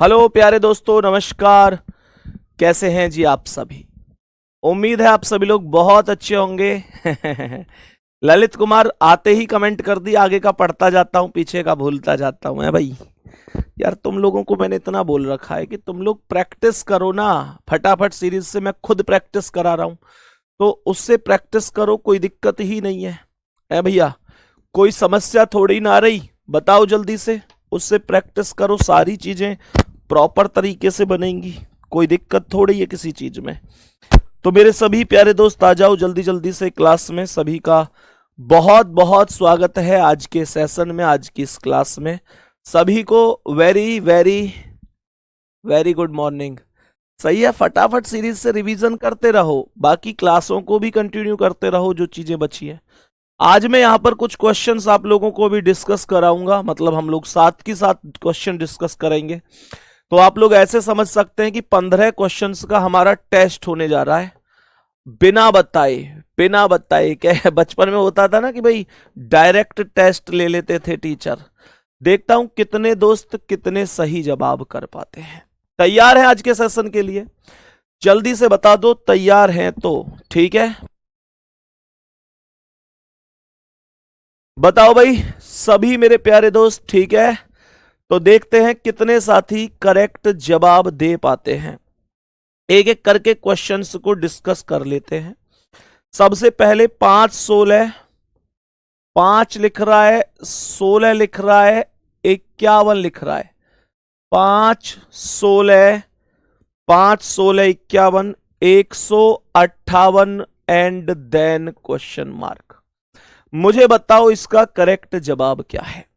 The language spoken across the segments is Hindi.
हेलो प्यारे दोस्तों, नमस्कार। कैसे हैं जी आप सभी? उम्मीद है आप सभी लोग बहुत अच्छे होंगे। ललित कुमार आते ही कमेंट कर दी, आगे का पढ़ता जाता हूं, पीछे का भूलता जाता हूं। है भाई, यार तुम लोगों को मैंने इतना बोल रखा है कि तुम लोग प्रैक्टिस करो ना। फटाफट सीरीज से मैं खुद प्रैक्टिस करा रहा हूं, तो उससे प्रैक्टिस करो, कोई दिक्कत ही नहीं है भैया। कोई समस्या थोड़ी ना आ रही, बताओ जल्दी से। उससे प्रैक्टिस करो, सारी चीजें प्रॉपर तरीके से बनेंगी, कोई दिक्कत थोड़ी है किसी चीज में। तो मेरे सभी प्यारे दोस्त आ जाओ जल्दी जल्दी से क्लास में। सभी का बहुत बहुत स्वागत है आज के सेशन में, आज की इस क्लास में। सभी को very very very good morning. सही है, फटाफट सीरीज से रिवीजन करते रहो, बाकी क्लासों को भी कंटिन्यू करते रहो जो चीजें बची है। आज मैं यहाँ पर कुछ क्वेश्चंस आप लोगों को भी डिस्कस कराऊंगा, मतलब हम लोग साथ के साथ क्वेश्चन डिस्कस करेंगे। तो आप लोग ऐसे समझ सकते हैं कि 15 क्वेश्चंस का हमारा टेस्ट होने जा रहा है, बिना बताए। बिना बताए क्या बचपन में होता था ना कि भाई डायरेक्ट टेस्ट ले लेते थे टीचर। देखता हूं कितने दोस्त कितने सही जवाब कर पाते हैं। तैयार हैं आज के सेशन के लिए? जल्दी से बता दो, तैयार हैं तो ठीक है। बताओ भाई सभी मेरे प्यारे दोस्त, ठीक है? तो देखते हैं कितने साथी करेक्ट जवाब दे पाते हैं। एक एक करके क्वेश्चंस को डिस्कस कर लेते हैं। सबसे पहले 5 16, 5 लिख रहा है, 16 लिख रहा है, 51 लिख रहा है। 5 16, 5 16 51, 158 एंड देन क्वेश्चन मार्क। मुझे बताओ इसका करेक्ट जवाब क्या है।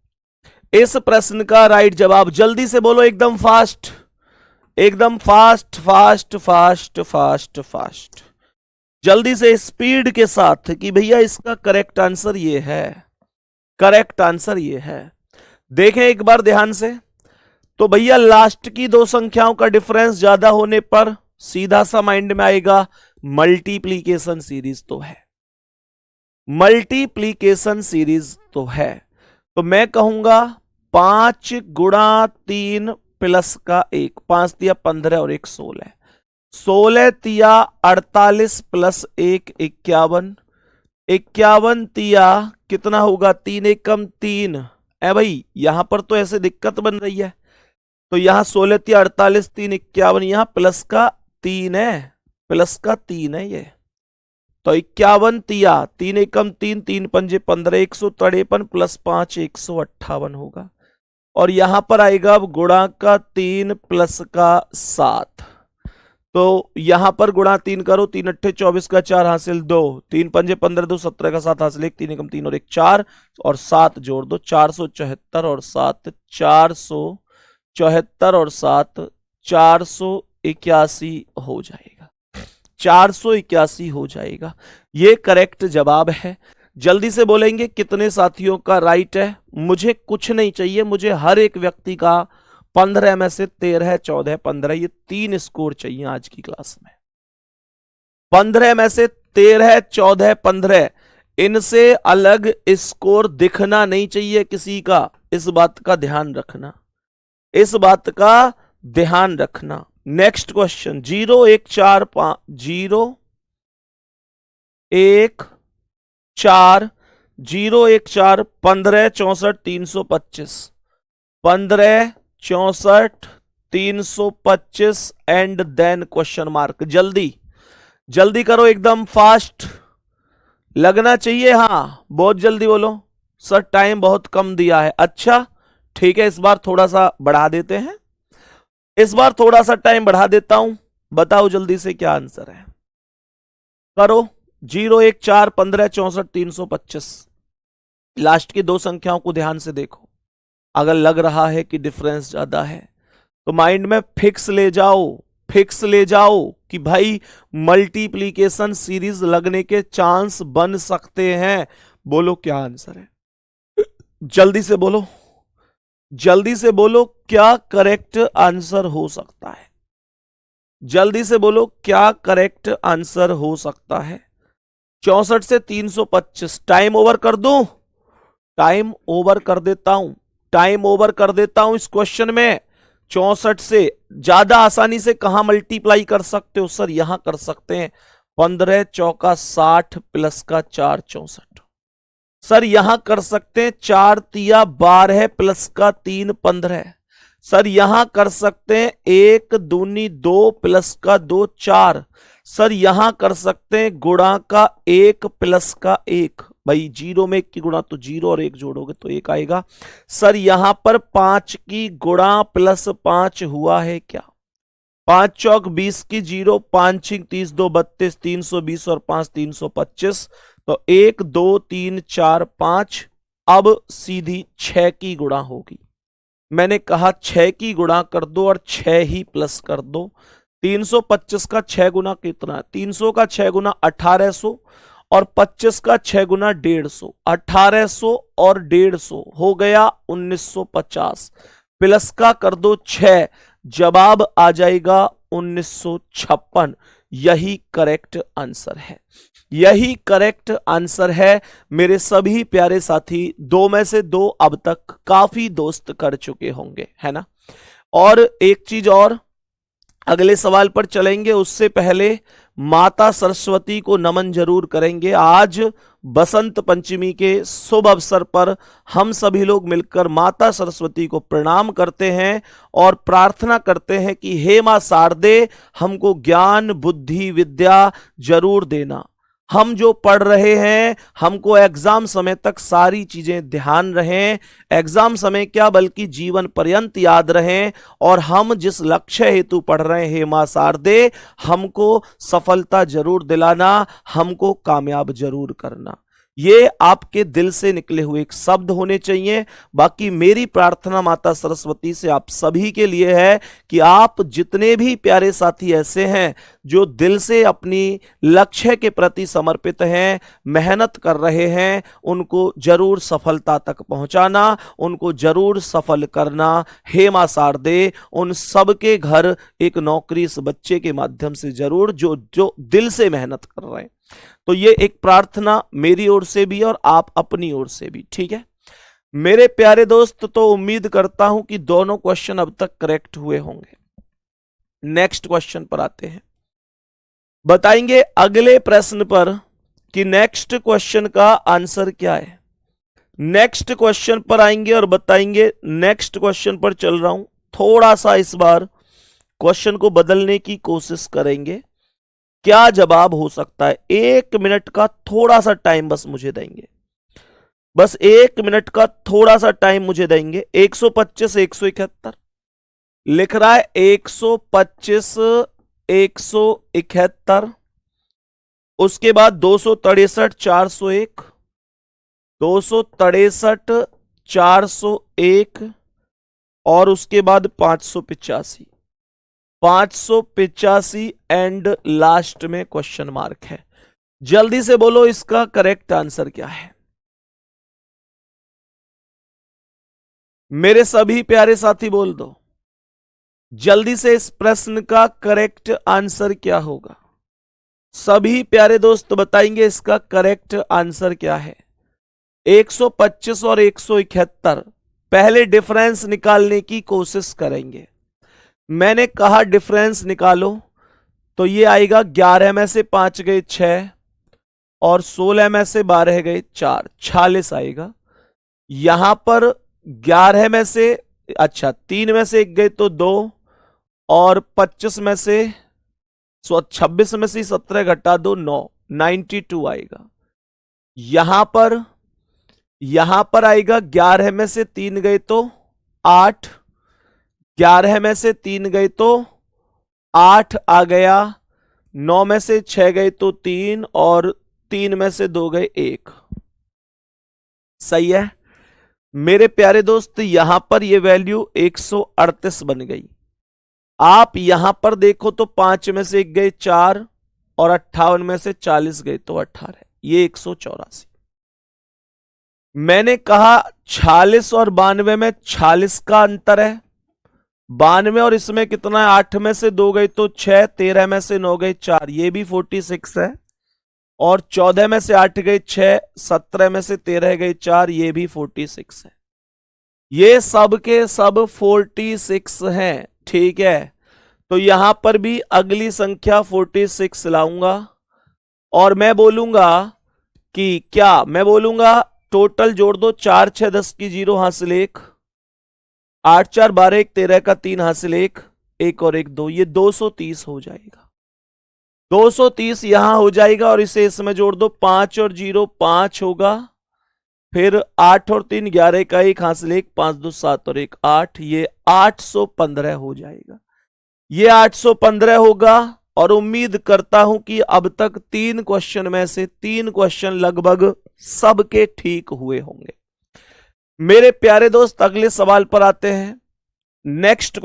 इस प्रश्न का राइट जवाब जल्दी से बोलो, एकदम फास्ट, एकदम fast fast fast fast fast, जल्दी से स्पीड के साथ कि भैया इसका करेक्ट आंसर ये है, करेक्ट आंसर ये है। देखें एक बार ध्यान से, तो भैया लास्ट की दो संख्याओं का डिफरेंस ज्यादा होने पर सीधा सा माइंड में आएगा मल्टीप्लीकेशन सीरीज तो है, मल्टीप्लीकेशन सीरीज तो है। तो मैं कहूंगा 5 गुणा 3 प्लस का 1, 5 तिया 15 और 1 16, 16 तिया 48 प्लस 1 51, 51 तिया कितना होगा, 3 1 कम 3 है भाई। यहां पर तो ऐसे दिक्कत बन रही है, तो यहां 16 तिया 48 3 51, यहां प्लस का 3 है, प्लस का 3 है ये। तो 51 तिया 3 एकम 3, 3 पंजे 15, 153 प्लस 5 158 होगा। और यहां पर आएगा अब गुणा का 3 प्लस का 7। तो यहां पर गुणा 3 करो, 3 अट्ठे 24 का 4 हासिल 2, 3 पंजे 15 2 17 का 7 हासिल 1, 3 एकम 3 और 1 4, और 7 जोड़ दो, 474 और 7 474 और 7 481 हो जाएगा, 481 हो जाएगा। ये करेक्ट जवाब है। जल्दी से बोलेंगे कितने साथियों का राइट है। मुझे कुछ नहीं चाहिए, मुझे हर एक व्यक्ति का 15 में से 13 14 15 ये 3 स्कोर चाहिए आज की क्लास में। 15 में से 13 14 15, इनसे अलग स्कोर दिखना नहीं चाहिए किसी का। इस बात का ध्यान रखना, इस बात का ध्यान रखना। Next question 0 1 4 5 0 1 4 0 1 4 15 64 325, 15 64 325 and then question mark. जल्दी जल्दी करो, एकदम फास्ट लगना चाहिए। हाँ बहुत जल्दी बोलो सर, टाइम बहुत कम दिया है। अच्छा ठीक है, इस बार थोड़ा सा बढ़ा देते हैं, इस बार थोड़ा सा टाइम बढ़ा देता हूं। बताओ जल्दी से क्या आंसर है, करो। 0 1 4 15 64 325, लास्ट की दो संख्याओं को ध्यान से देखो। अगर लग रहा है कि डिफरेंस ज्यादा है तो माइंड में फिक्स ले जाओ, फिक्स ले जाओ कि भाई मल्टीप्लीकेशन सीरीज लगने के चांस बन सकते हैं। बोलो क्या आंसर है, जल्दी से बोलो, जल्दी से बोलो क्या करेक्ट आंसर हो सकता है। जल्दी से बोलो क्या करेक्ट आंसर हो सकता है। 64 से 325, टाइम ओवर कर दूं, टाइम ओवर कर देता हूं, टाइम ओवर कर देता हूं इस क्वेश्चन में। 64 से ज्यादा आसानी से कहां मल्टीप्लाई कर सकते हो सर? यहां कर सकते हैं। 15 चौका 60 प्लस का 4 64। सर यहां कर सकते हैं 4 तिया 12 प्लस का 3 15। सर यहां कर सकते हैं 1 दूनी 2 प्लस का 2 4। सर यहां कर सकते हैं गुणा का 1 प्लस का 1। भाई 0 में 1 की गुणा तो 0 और 1 जोड़ोगे तो 1 आएगा। सर यहां पर 5 की गुणा प्लस 5 हुआ है क्या? 5 चौक 20 की 0, 5 छिक 30 2 32 320 और 5 325। तो 1 2 3 4 5। अब सीधी 6 की गुणा होगी। मैंने कहा 6 की गुणा कर दो और 6 ही प्लस कर दो। 325 का 6 गुना कितना है? 300 का 6 गुना 1800 और 25 का 6 गुना 150। 1800 और 150 हो गया 1950। प्लस का कर दो 6, जवाब आ जाएगा 1956। यही करेक्ट आंसर है। यही करेक्ट आंसर है मेरे सभी प्यारे साथी। 2 में से 2 अब तक काफी दोस्त कर चुके होंगे, है ना? और एक चीज और, अगले सवाल पर चलेंगे उससे पहले माता सरस्वती को नमन जरूर करेंगे। आज बसंत पंचमी के शुभ अवसर पर हम सभी लोग मिलकर माता सरस्वती को प्रणाम करते हैं और प्रार्थना करते हैं कि हे मां शारदे, हमको ज्ञान बुद्धि विद्या जरूर देना। हम जो पढ़ रहे हैं हमको एग्जाम समय तक सारी चीजें ध्यान रहें, एग्जाम समय क्या बल्कि जीवन पर्यंत याद रहें। और हम जिस लक्ष्य हेतु पढ़ रहे हैं मां शारदे, हमको सफलता जरूर दिलाना, हमको कामयाब जरूर करना। ये आपके दिल से निकले हुए एक शब्द होने चाहिए। बाकी मेरी प्रार्थना माता सरस्वती से आप सभी के लिए है कि आप जितने भी प्यारे साथी ऐसे हैं जो दिल से अपनी लक्ष्य के प्रति समर्पित हैं, मेहनत कर रहे हैं, उनको जरूर सफलता तक पहुंचाना, उनको जरूर सफल करना। हे मां शारदे, उन सब के घर एक नौकरी इस बच्चे के माध्यम से जरूर, जो जो दिल से मेहनत कर रहे हैं। तो ये एक प्रार्थना मेरी ओर से भी और आप अपनी ओर से भी, ठीक है मेरे प्यारे दोस्त? तो उम्मीद करता हूं कि दोनों क्वेश्चन अब तक करेक्ट हुए होंगे। नेक्स्ट क्वेश्चन पर आते हैं। बताएंगे अगले प्रश्न पर कि नेक्स्ट क्वेश्चन का आंसर क्या है। नेक्स्ट क्वेश्चन पर आएंगे और बताएंगे। नेक्स्ट क्वेश्चन पर चल रहा हूं, थोड़ा सा इस बार क्वेश्चन को बदलने की कोशिश करेंगे। क्या जवाब हो सकता है? 1 मिनट का थोड़ा सा टाइम बस मुझे देंगे, बस 1 मिनट का थोड़ा सा टाइम मुझे देंगे। 125 171 लिख रहा है, 125 171। उसके बाद 263 401, 263 401 और उसके बाद 585 585 एंड लास्ट में क्वेश्चन मार्क है। जल्दी से बोलो इसका करेक्ट आंसर क्या है मेरे सभी प्यारे साथी? बोल दो जल्दी से, इस प्रश्न का करेक्ट आंसर क्या होगा? सभी प्यारे दोस्त बताएंगे इसका करेक्ट आंसर क्या है। 125 और 171, पहले डिफरेंस निकालने की कोशिश करेंगे। मैंने कहा डिफरेंस निकालो, तो ये आएगा 11 में से 5 गए 6 और 16 में से 12 गए 4, 46 आएगा। यहां पर 11 में से, अच्छा 3 में से 1 गए तो 2 और 25 में से 26 में से 17 घटा दो 9, 92 आएगा। यहां पर आएगा 11 में से 3 गए तो 8, 11 में से 3 गए तो 8 आ गया, 9 में से 6 गए तो 3 और 3 में से 2 गए 1। सही है मेरे प्यारे दोस्त? यहां पर ये वैल्यू 138 बन गई। आप यहां पर देखो तो 5 में से 1 गए 4 और 58 में से 40 गए तो 18, ये 184। मैंने कहा 46 और 92 में 46 का अंतर है। 92 और इसमें कितना है? 8 में से 2 गए तो 6, 13 में से 9 गए 4, ये भी 46 है। और 14 में से 8 गए 6, 17 में से 13 गए 4, ये भी 46 है। ये सब के सब 46 हैं, ठीक है। तो यहां पर भी अगली संख्या 46 लाऊंगा और मैं बोलूंगा कि क्या, मैं बोलूंगा टोटल जोड़ दो, 4 6 10 की 0 हासिल 1, 8 4 12 1 13 का 3 हासिल 1, 1 और 1 2, ये 230 हो जाएगा। 230 यहां हो जाएगा और इसे इसमें जोड़ दो, 5 और 0 5 होगा, फिर 8 और 3 11 का 1 हासिल 1, 5 2 7 और 1 8, ये 815 हो जाएगा। ये 815 होगा और उम्मीद करता हूं कि अब तक 3 क्वेश्चन में से 3 क्वेश्चन लगभग सबके ठीक हुए होंगे। मेरे प्यारे दोस्त अगले सवाल पर आते हैं। नेक्स्ट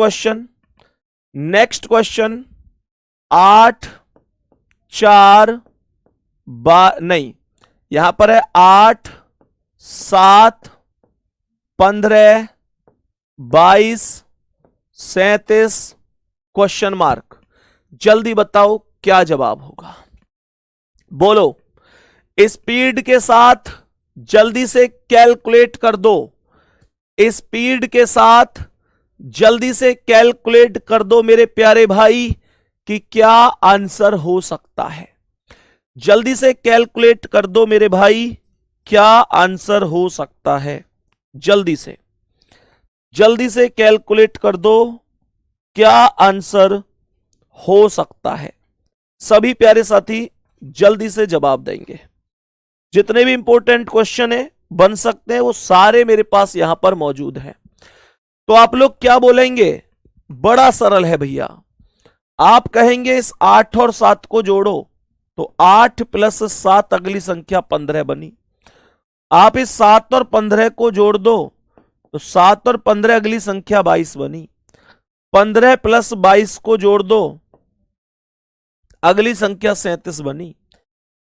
क्वेश्चन 8 4 नहीं, यहां पर है 8 7 15 22 37 क्वेश्चन मार्क। जल्दी बताओ क्या जवाब होगा, बोलो। स्पीड के साथ जल्दी से कैलकुलेट कर दो, स्पीड के साथ जल्दी से कैलकुलेट कर दो मेरे प्यारे भाई कि क्या आंसर हो सकता है। जल्दी से कैलकुलेट कर दो मेरे भाई, क्या आंसर हो सकता है। जल्दी से कैलकुलेट कर दो, क्या आंसर हो सकता है। सभी प्यारे साथी जल्दी से जवाब देंगे। जितने भी इंपॉर्टेंट क्वेश्चन है बन सकते हैं वो सारे मेरे पास यहां पर मौजूद हैं। तो आप लोग क्या बोलेंगे, बड़ा सरल है भैया। आप कहेंगे इस 8 और 7 को जोड़ो, तो 8 प्लस 7 अगली संख्या 15 बनी। आप इस 7 और 15 को जोड़ दो, तो 7 और 15 अगली संख्या 22 बनी। 15 प्लस 22 को जोड़ दो, अगली संख्या 37 बनी।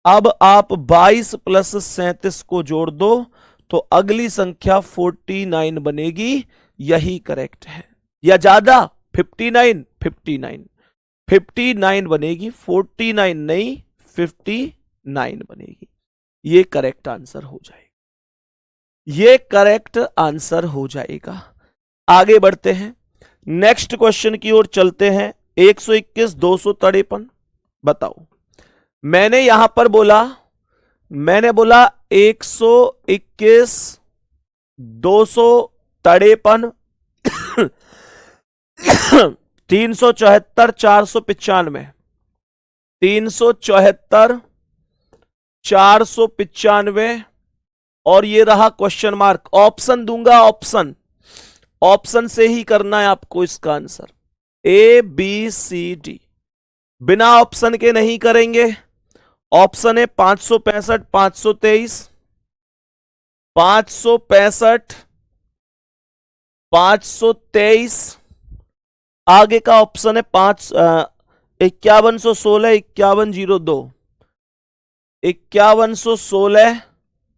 अब आप 22 प्लस 37 को जोड़ दो, तो अगली संख्या 49 बनेगी। यही करेक्ट है, या ज्यादा 59 बनेगी, 49 नहीं 59 बनेगी। ये करेक्ट आंसर हो जाएगा, ये करेक्ट आंसर हो जाएगा। आगे बढ़ते हैं, नेक्स्ट क्वेश्चन की ओर चलते हैं। 121 253 बताओ। मैंने यहां पर बोला 121 253 374 495, 374 495 और ये रहा क्वेश्चन मार्क। ऑप्शन दूंगा, ऑप्शन से ही करना है आपको इसका आंसर, ABCD। बिना ऑप्शन के नहीं करेंगे। ऑप्शन है 565 523 565 523, आगे का ऑप्शन है 5116 5102, 5116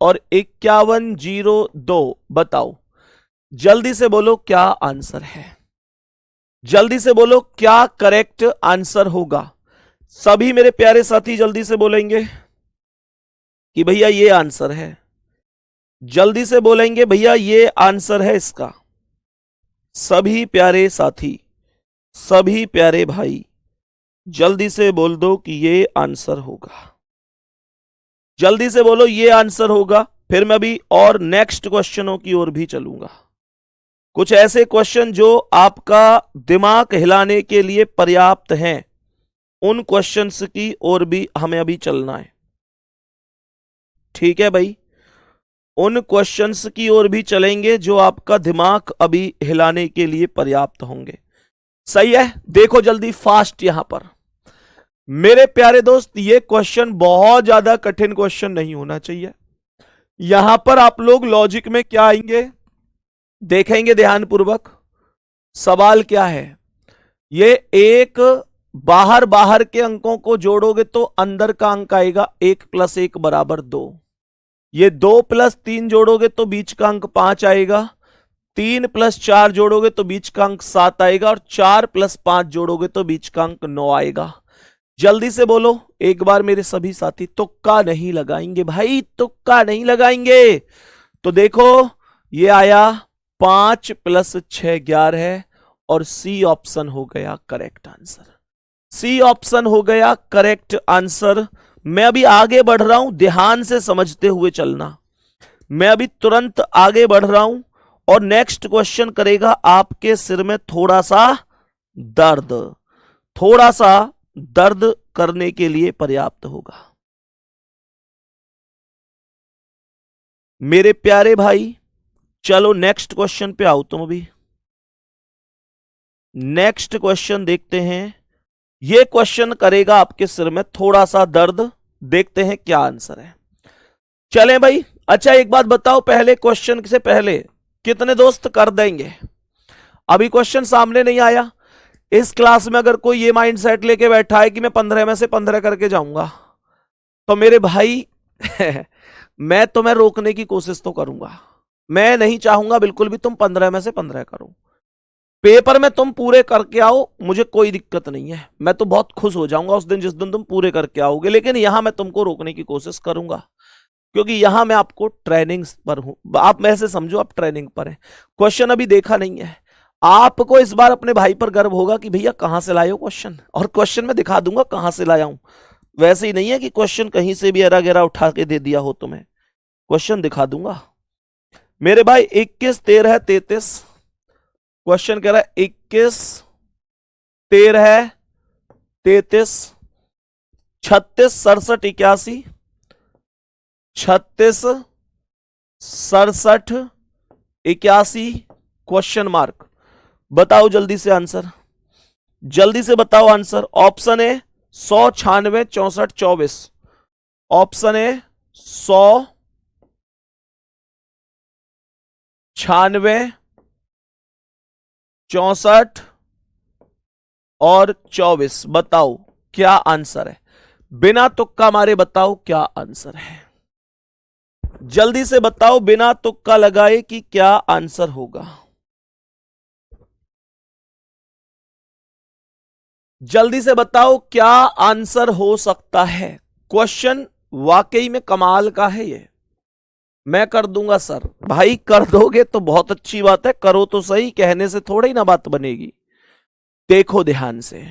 और 5102। बताओ, जल्दी से बोलो क्या आंसर है, जल्दी से बोलो क्या करेक्ट आंसर होगा। सभी मेरे प्यारे साथी जल्दी से बोलेंगे कि भैया ये आंसर है, जल्दी से बोलेंगे भैया ये आंसर है इसका। सभी प्यारे साथी, सभी प्यारे भाई जल्दी से बोल दो कि ये आंसर होगा, जल्दी से बोलो ये आंसर होगा। फिर मैं भी और नेक्स्ट क्वेश्चनों की ओर भी चलूंगा, कुछ ऐसे क्वेश्चन जो आपका दिमाग हिलाने के लिए पर्याप्त हैं, उन क्वेश्चंस की ओर भी हमें अभी चलना है। ठीक है भाई, उन क्वेश्चंस की ओर भी चलेंगे जो आपका दिमाग अभी हिलाने के लिए पर्याप्त होंगे। सही है, देखो जल्दी फास्ट। यहां पर मेरे प्यारे दोस्त ये क्वेश्चन बहुत ज्यादा कठिन क्वेश्चन नहीं होना चाहिए। यहां पर आप लोग लॉजिक में क्या आएंगे देखेंगे ध्यानपूर्वक। सवाल क्या है, ये एक बाहर के अंकों को जोड़ोगे तो अंदर का अंक आएगा 1 + 1 = 2। ये 2 + 3 जोड़ोगे तो बीच का अंक 5 आएगा, 3 + 4 जोड़ोगे तो बीच का अंक 7 आएगा, और 4 + 5 जोड़ोगे तो बीच का अंक 9 आएगा। जल्दी से बोलो एक बार मेरे सभी साथी, तुक्का नहीं लगाएंगे भाई, तुक्का नहीं लगाएंगे। तो देखो ये आया 5 + 6 11 है और सी ऑप्शन हो गया करेक्ट आंसर। सी ऑप्शन हो गया करेक्ट आंसर। मैं अभी आगे बढ़ रहा हूं, ध्यान से समझते हुए चलना। मैं अभी तुरंत आगे बढ़ रहा हूं और नेक्स्ट क्वेश्चन करेगा आपके सिर में थोड़ा सा दर्द, थोड़ा सा दर्द करने के लिए पर्याप्त होगा। मेरे प्यारे भाई चलो नेक्स्ट क्वेश्चन पे आओ तुम अभी। नेक्स्ट क्वेश्चन देखते हैं। यह क्वेश्चन करेगा आपके सिर में थोड़ा सा दर्द, देखते हैं क्या आंसर है। चलें भाई। अच्छा एक बात बताओ, पहले क्वेश्चन से पहले कितने दोस्त कर देंगे? अभी क्वेश्चन सामने नहीं आया। इस क्लास में अगर कोई ये माइंड सेट लेके बैठा है कि मैं 15 में से 15 करके जाऊंगा, तो मेरे भाई मैं तुम्हें रोकने की कोशिश तो करूंगा। मैं नहीं चाहूंगा बिल्कुल भी तुम 15 में से 15 करो। पेपर में तुम पूरे करके आओ, मुझे कोई दिक्कत नहीं है। मैं तो बहुत खुश हो जाऊंगा उस दिन जिस दिन तुम पूरे करके आओगे, लेकिन यहां मैं तुमको रोकने की कोशिश करूंगा, क्योंकि यहां मैं आपको ट्रेनिंग पर हूं। आप में से समझो आप ट्रेनिंग पर हैं। क्वेश्चन अभी देखा नहीं है। आपको इस बार अपने भाई पर गर्व होगा कि भैया कहां से लाए हो क्वेश्चन, और क्वेश्चन में दिखा दूंगा कहां से लाया हूं। वैसे ही नहीं है कि क्वेश्चन कहीं से भी एरा गेरा उठा के दे दिया हो तुम्हें, क्वेश्चन दिखा दूंगा मेरे भाई। 21 13 33 क्वेश्चन कह रहा है 21 13 33 36 67 81 36 67 81 क्वेश्चन मार्क। बताओ जल्दी से आंसर, जल्दी से बताओ आंसर। ऑप्शन है 100 96 64 24। ऑप्शन है 100 96 64 और 24। बताओ क्या आंसर है? बिना तुक्का मारे बताओ क्या आंसर है। जल्दी से बताओ बिना तुक्का लगाए कि क्या आंसर होगा। जल्दी से बताओ क्या आंसर हो सकता है। क्वेश्चन वाकई में कमाल का है ये। मैं कर दूंगा सर। भाई कर दोगे तो बहुत अच्छी बात है, करो तो सही, कहने से थोड़ी ही ना बात बनेगी। देखो ध्यान से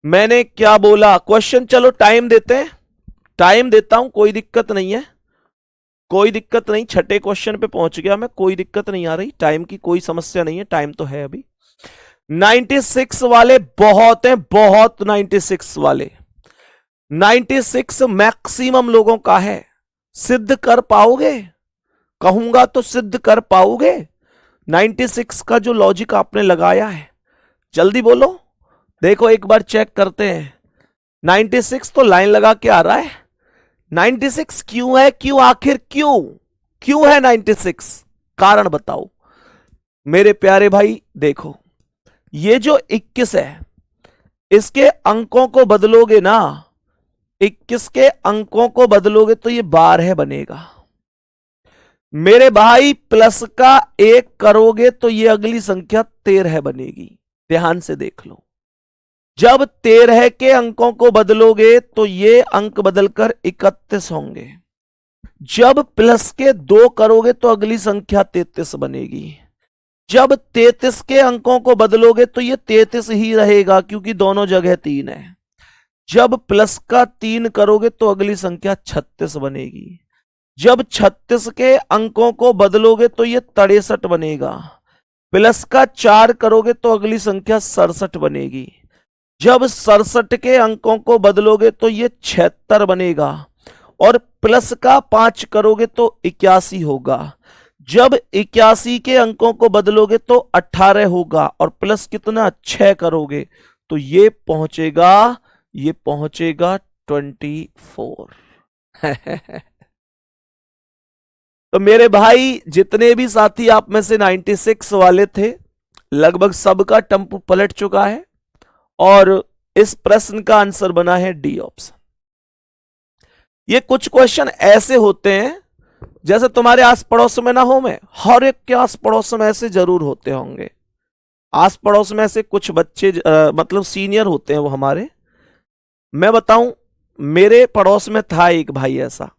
मैंने क्या बोला। क्वेश्चन चलो टाइम देते हैं, टाइम देता हूं, कोई दिक्कत नहीं है, कोई दिक्कत नहीं। छठे क्वेश्चन पे पहुंच गया मैं, कोई दिक्कत नहीं आ रही, टाइम की कोई समस्या नहीं है, टाइम तो है अभी। 96 वाले बहुत हैं, बहुत। 96 वाले, 96 मैक्सिमम लोगों का है। सिद्ध कर पाओगे? कहूंगा तो सिद्ध कर पाओगे? 96 का जो लॉजिक आपने लगाया है, जल्दी बोलो। देखो एक बार चेक करते हैं। 96 तो लाइन लगा के आ रहा है। 96 क्यों है? क्यों आखिर क्यों क्यों है 96? कारण बताओ मेरे प्यारे भाई। देखो ये जो 21 है, इसके अंकों को बदलोगे ना, 21 के अंकों को बदलोगे तो ये 12 बनेगा मेरे भाई। प्लस का 1 करोगे तो ये अगली संख्या 13 बनेगी। ध्यान से देख लो, जब 13 के अंकों को बदलोगे तो ये अंक बदलकर 31 होंगे। जब प्लस के 2 करोगे तो अगली संख्या 33 बनेगी। जब 33 के अंकों को बदलोगे तो ये 33 ही रहेगा, क्योंकि दोनों जगह 3 है। जब प्लस का 3 करोगे तो अगली संख्या 36 बनेगी। जब 36 के अंकों को बदलोगे तो ये 63 बनेगा। प्लस का 4 करोगे तो अगली संख्या 67 बनेगी। जब 67 के अंकों को बदलोगे तो ये 76 बनेगा। और प्लस का 5 करोगे तो 81 होगा। जब 81 के अंकों को बदलोगे तो 18 होगा। और प्लस कितना 6 करोगे तो ये पहुंचेगा 24। तो मेरे भाई जितने भी साथी आप में से 96 वाले थे, लगभग सबका टेम्पो पलट चुका है और इस प्रश्न का आंसर बना है डी ऑप्शन। ये कुछ क्वेश्चन ऐसे होते हैं जैसे तुम्हारे आस पड़ोस में ना हो, में हर एक के आस पड़ोस में ऐसे जरूर होते होंगे। आस पड़ोस में ऐसे कुछ बच्चे मतलब सीनियर होते हैं वो हमारे। मैं बताऊं, मेरे पड़ोस में था एक भाई ऐसा,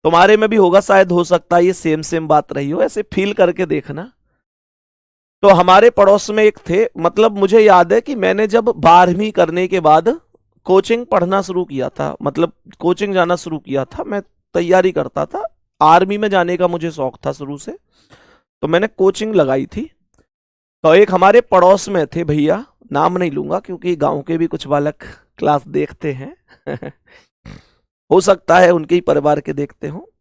तुम्हारे में भी होगा शायद, हो सकता है ये सेम सेम बात रही हो, ऐसे फील करके देखना। तो हमारे पड़ोस में एक थे, मतलब मुझे याद है कि मैंने जब 12वीं करने के बाद कोचिंग पढ़ना शुरू किया था, मतलब कोचिंग जाना शुरू किया था, मैं तैयारी करता था, आर्मी में जाने का मुझे शौक था शुरू से, तो मैंने कोचिंग लगाई थी। तो एक हमारे पड़ोस में थे भैया, नाम नहीं लूंगा क्योंकि गांव के भी कुछ बालक क्लास देखते हैं हो सकता है उनके ही परिवार के देखते हो।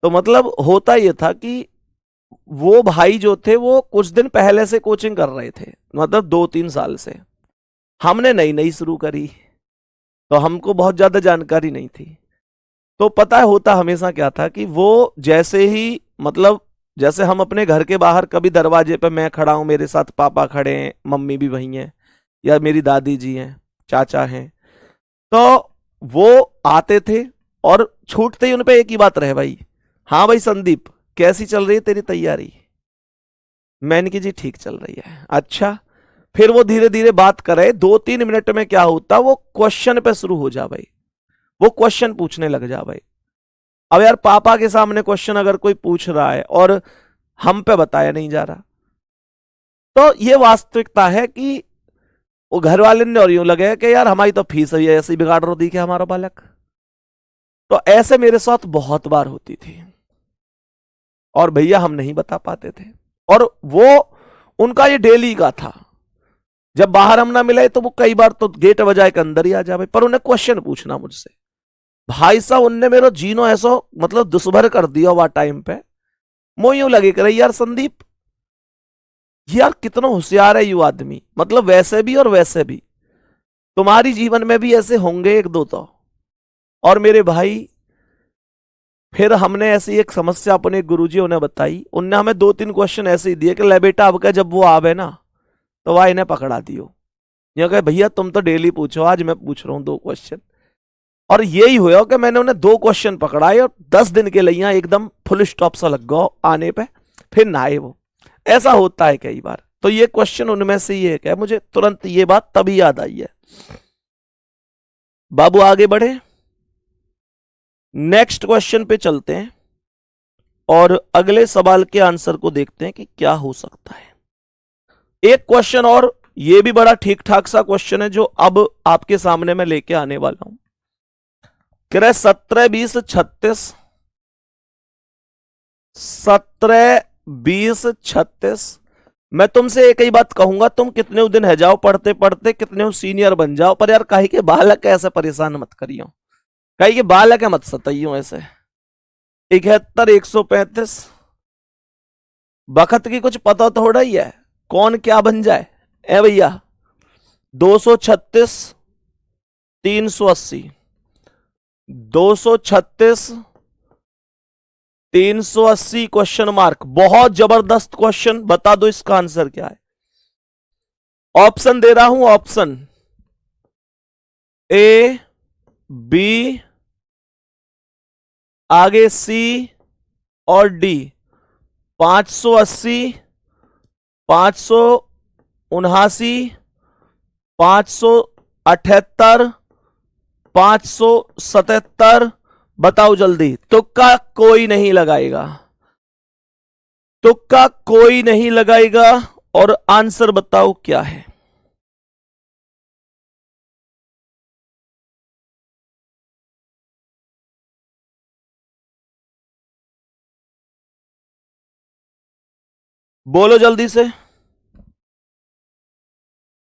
तो मतलब होता ये था कि वो भाई जो थे वो कुछ दिन पहले से कोचिंग कर रहे थे, मतलब 2-3 साल से। हमने नई नई शुरू करी, तो हमको बहुत ज्यादा जानकारी नहीं थी। तो पता है होता हमेशा क्या था कि वो जैसे ही, मतलब जैसे हम अपने घर के बाहर कभी दरवाजे पे मैं खड़ा हूं, मेरे साथ पापा खड़े हैं, मम्मी भी वहीं है, या मेरी दादी जी हैं, चाचा हैं, तो वो आते थे और छूटते ही उन पे एक ही बात रहे, भाई हाँ भाई संदीप कैसी चल रही है तेरी तैयारी? मैंने की जी ठीक चल रही है। अच्छा, फिर वो धीरे धीरे बात करे, 2-3 मिनट में क्या होता, वो क्वेश्चन पे शुरू हो जा भाई, वो क्वेश्चन पूछने लग जा भाई। अब यार पापा के सामने क्वेश्चन अगर कोई पूछ रहा है और हम पे बताया नहीं जा रहा, तो ये वास्तविकता है कि वो घर वाले ने और यूं लगे कि यार हमारी तो फीस है ऐसे ही बिगाड़ रो दी कि हमारा बालक। तो ऐसे मेरे साथ बहुत बार होती थी और भैया हम नहीं बता पाते थे, और वो उनका ये डेली का था। जब बाहर हम ना मिले तो वो कई बार तो गेट बजाए के अंदर ही आ जाए, पर उन्हें क्वेश्चन पूछना मुझसे। भाई साहब उनने मेरा जीनो ऐसो मतलब दुश्भर कर दिया हुआ टाइम पे। मुझे यूं लगे कर यार संदीप यार कितना होशियार है यू आदमी, मतलब वैसे भी और वैसे भी। तुम्हारी जीवन में भी ऐसे होंगे एक दो तो। और मेरे भाई फिर हमने ऐसी एक समस्या अपने गुरुजी ने बताई, उनने हमें 2-3 क्वेश्चन ऐसे ही दिए कि ले बेटा अब का जब वो आवे ना तो वह इन्हें पकड़ा दियो। ये कहे भैया तुम तो डेली पूछो, आज मैं पूछ रहा हूं 2 क्वेश्चन। और यही हुआ कि मैंने उन्हें 2 क्वेश्चन पकड़ाए और 10 दिन के लिए एकदम फुल स्टॉप सा लग गया आने पे, फिर ना आए वो। ऐसा होता है कई बार। तो ये क्वेश्चन उनमें से ही एक है, मुझे तुरंत ये बात तभी याद आई है। बाबू आगे बढ़े, नेक्स्ट क्वेश्चन पे चलते हैं और अगले सवाल के आंसर को देखते हैं कि क्या हो सकता है। एक क्वेश्चन और, ये भी बड़ा ठीक ठाक सा क्वेश्चन है जो अब आपके सामने मैं लेके आने वाला हूं। कह रहे 17-20-36, 17-20-36। मैं तुमसे एक ही बात कहूंगा, तुम कितने दिन है जाओ पढ़ते पढ़ते, कितने सीनियर बन जाओ, पर यार काहे के बालक ऐसे परेशान मत करियो, काहे के बालक है मत सताइयो ऐसे। 71-135, बखत की कुछ पता थोड़ा ही है, कौन क्या बन जाए। ए भैया 236-380, 236-380 क्वेश्चन मार्क, बहुत जबरदस्त क्वेश्चन। बता दो इसका आंसर क्या है। ऑप्शन दे रहा हूं, ऑप्शन ए, बी, आगे सी और डी। 580, 579, 578, 577। बताओ जल्दी, तुक्का कोई नहीं लगाएगा, तुक्का कोई नहीं लगाएगा, और आंसर बताओ क्या है। बोलो जल्दी से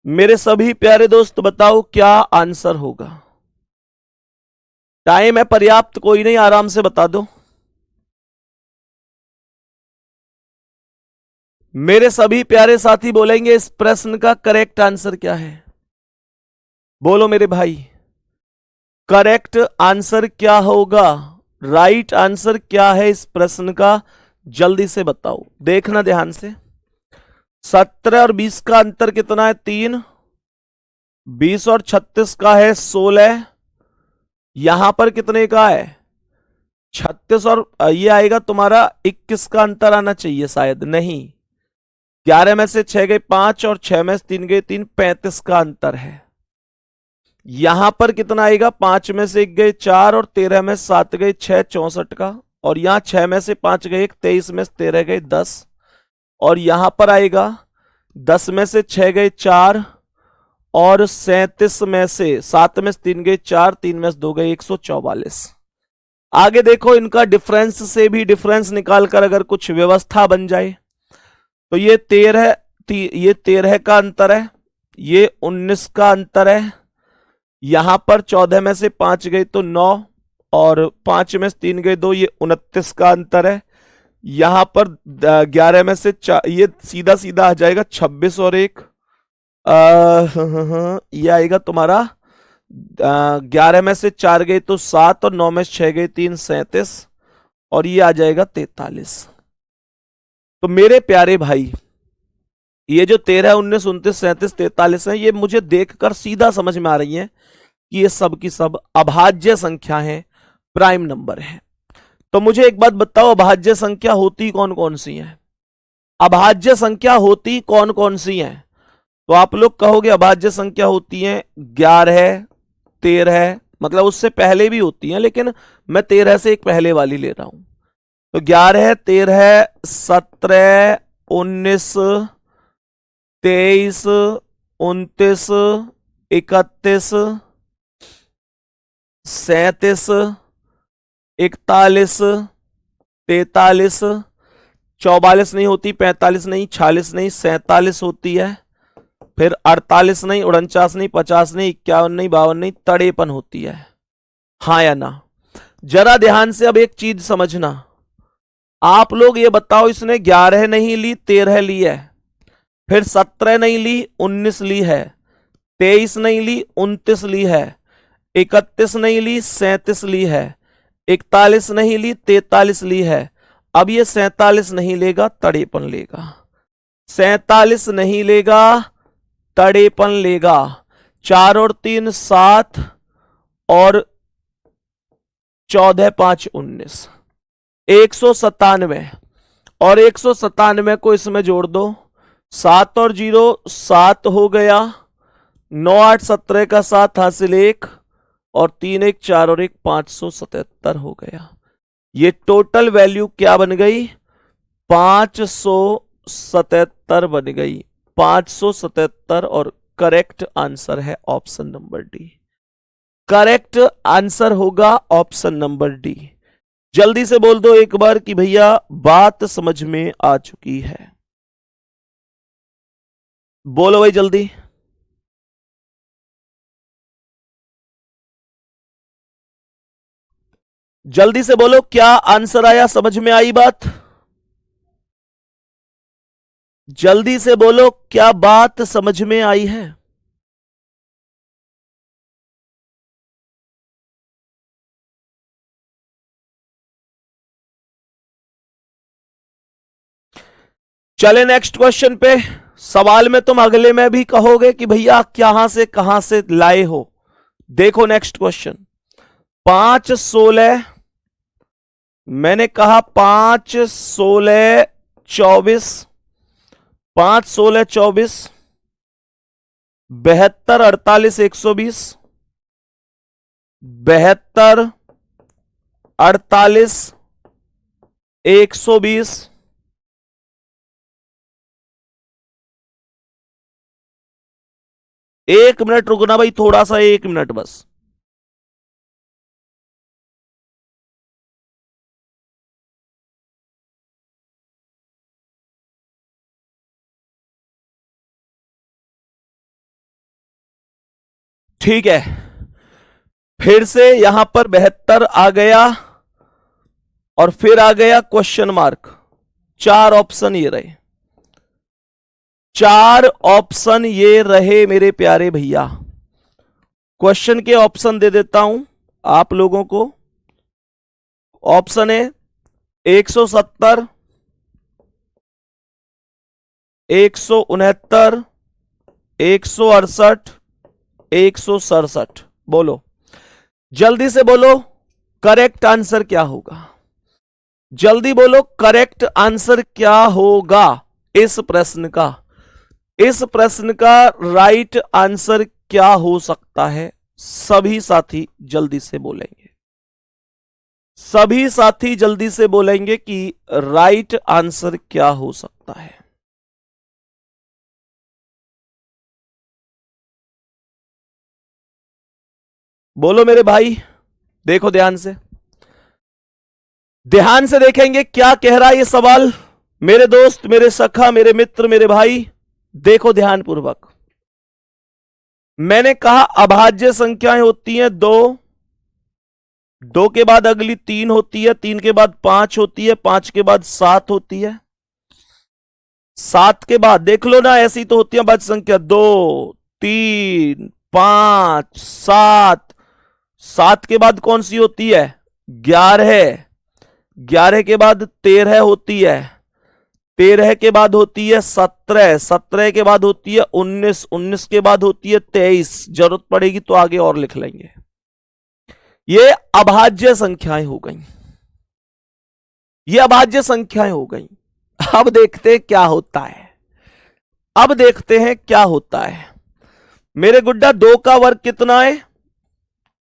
मेरे सभी प्यारे दोस्त, बताओ क्या आंसर होगा। टाइम है पर्याप्त, कोई नहीं, आराम से बता दो। मेरे सभी प्यारे साथी बोलेंगे इस प्रश्न का करेक्ट आंसर क्या है। बोलो मेरे भाई, करेक्ट आंसर क्या होगा, राइट आंसर क्या है इस प्रश्न का, जल्दी से बताओ। देखना ध्यान से। 17 और 20 का अंतर कितना है? 3। 20 और 36 का है 16। यहां पर कितने का है? 36 और ये आएगा तुम्हारा 21 का अंतर आना चाहिए, शायद नहीं। 11 में से 6 गए 5 और 6 में से 3 गए 3, 35 का अंतर है। यहां पर कितना आएगा, 5 में से 1 गए 4 और 13 में 7 गए 6, 64 का। और यहां 6 में से 5 गए 1, 23 में से 13 गए 10। और यहां पर आएगा 10 में से 6 गए 4 और 37 में से 7 में से 3 गए 4, 3 में से 2 गए 144। आगे देखो, इनका डिफरेंस से भी डिफरेंस निकालकर अगर कुछ व्यवस्था बन जाए तो ये 13 का अंतर है, ये 19 का अंतर है। यहां पर 14 में से 5 गए तो 9 और 5 में से 3 गए 2, ये 29 का अंतर है। यहां पर 11 में से 4, ये सीधा सीधा आ जाएगा 26 और 1, ये आएगा तुम्हारा 11 में से 4 गए तो 7 और 9 में से 6 गए 3, 37 और ये आ जाएगा 43। तो मेरे प्यारे भाई, ये जो 13, 19, 29, 37, 43 है, ये मुझे देखकर सीधा समझ में आ रही है कि ये सब की सब अभाज्य संख्या है, प्राइम नंबर है। तो मुझे एक बात बताओ, अभाज्य संख्या होती कौन कौन सी है? अभाज्य संख्या होती कौन कौन सी है? तो आप लोग कहोगे अभाज्य संख्या होती है 11, 13, मतलब उससे पहले भी होती है, लेकिन मैं 13 से एक पहले वाली ले रहा हूं। तो 11, 13, 17, 19, 23, 29, 31, 37, 41, 43, 44 नहीं होती, 45 नहीं, 46 नहीं, 47 होती है, फिर 48 नहीं, 49 नहीं, 50 नहीं, 51 नहीं, 52 नहीं, 53 होती है। हाँ या ना? जरा ध्यान से अब एक चीज समझना, आप लोग ये बताओ, इसने 11 नहीं ली, 13 ली है, फिर 17 नहीं ली, 19 ली है, 23 नहीं ली, 29 ली है, 31 नहीं ली, 37 ली है, 41 नहीं ली, 43 ली है। अब ये 47 नहीं लेगा, 53 लेगा। 47 नहीं लेगा, 53 लेगा। 4 और 3 7 और 14, 5, 19, 197 और 197 को इसमें जोड़ दो, 7 और 0 7 हो गया, 9 8 17 का 7 हासिल 1 और 3 1 4 और 1 577 हो गया। ये टोटल वैल्यू क्या बन गई? 577 बन गई, 577। और करेक्ट आंसर है option number D. Correct answer होगा ऑप्शन नंबर डी। जल्दी से बोल दो एक बार कि भैया बात समझ में आ चुकी है। बोलो भाई जल्दी। जल्दी से बोलो, क्या आंसर आया? समझ में आई बात? जल्दी से बोलो, क्या बात समझ में आई है? चले नेक्स्ट क्वेश्चन पे। सवाल में तुम अगले में भी कहोगे कि भैया कहां से लाए हो। देखो नेक्स्ट क्वेश्चन, 5 16, मैंने कहा 5 16 24, 5 16 24, 72 48 120, 72 48 120, 1 मिनट रुकना भाई, थोड़ा सा 1 मिनट बस। ठीक है, फिर से यहां पर 72 आ गया और फिर आ गया क्वेश्चन मार्क। 4 ऑप्शन ये रहे, 4 ऑप्शन ये रहे मेरे प्यारे भैया। क्वेश्चन के ऑप्शन दे देता हूं आप लोगों को। ऑप्शन है 170, 169, 168, 167। बोलो जल्दी से बोलो, करेक्ट आंसर क्या होगा? जल्दी बोलो, करेक्ट आंसर क्या होगा इस प्रश्न का? इस प्रश्न का राइट आंसर क्या हो सकता है? सभी साथी जल्दी से बोलेंगे, सभी साथी जल्दी से बोलेंगे कि राइट आंसर क्या हो सकता है। बोलो मेरे भाई, देखो ध्यान से, ध्यान से देखेंगे क्या कह रहा है ये सवाल। मेरे दोस्त, मेरे सखा, मेरे मित्र, मेरे भाई, देखो ध्यानपूर्वक। मैंने कहा अभाज्य संख्याएं होती हैं दो, दो के बाद अगली तीन होती है, तीन के बाद पांच होती है, पांच के बाद सात होती है, सात के बाद देख लो ना, ऐसी तो होती है भाज्य संख्या, दो, तीन, पांच, सात। सात के बाद कौन सी होती है? 11। 11 के बाद 13 होती है, 13 के बाद होती है 17, 17 के बाद होती है 19, 19 के बाद होती है 23। जरूरत पड़ेगी तो आगे और लिख लेंगे। ये अभाज्य संख्याएं हो गई, ये अभाज्य संख्याएं हो गई। अब देखते हैं क्या होता है, अब देखते हैं क्या होता है। मेरे गुड्डा, दो का वर्ग कितना है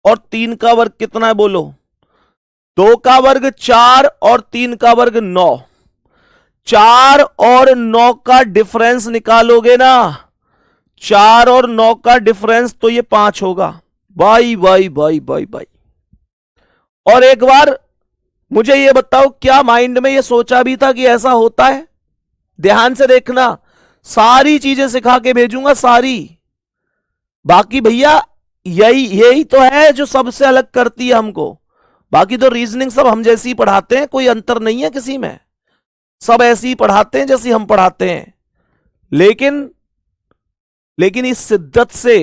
और तीन का वर्ग कितना है? बोलो। दो का वर्ग 4 और तीन का वर्ग 9। 4 और 9 का डिफरेंस निकालोगे ना, 4 और 9 का डिफरेंस तो ये 5 होगा। भाई भाई भाई भाई भाई। और एक बार मुझे ये बताओ, क्या माइंड में ये सोचा भी था कि ऐसा होता है? ध्यान से देखना, सारी चीजें सिखा के भेजूंगा, सारी। बाकी भैया यही यही तो है जो सबसे अलग करती है हमको। बाकी तो रीजनिंग सब हम जैसी पढ़ाते हैं, कोई अंतर नहीं है किसी में, सब ऐसी ही पढ़ाते हैं जैसी हम पढ़ाते हैं। लेकिन लेकिन इस शिद्दत से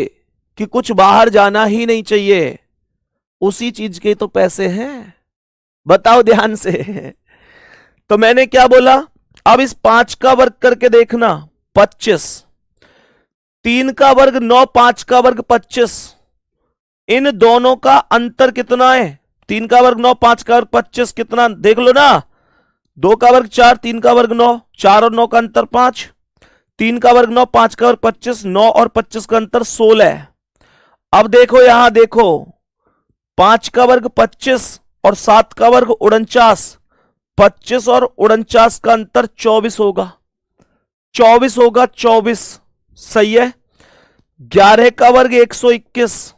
कि कुछ बाहर जाना ही नहीं चाहिए, उसी चीज के तो पैसे हैं। बताओ ध्यान से। तो मैंने क्या बोला? अब इस 5 का वर्ग करके देखना, 25। 3 का वर्ग 9, 5 का वर्ग 25। इन दोनों का अंतर कितना है? 3 का वर्ग 9, 5 का वर्ग 25, कितना देख लो ना। 2 का वर्ग 4, 3 का वर्ग 9, 4 और 9 का अंतर 5। 3 का वर्ग 9, 5 का वर्ग 25, 9 और 25 का अंतर 16। अब देखो यहां देखो, 5 का वर्ग 25 और 7 का वर्ग 49। 25 और 49 का अंतर 24 होगा, 24 होगा, 24। सही है। 11 का वर्ग 121,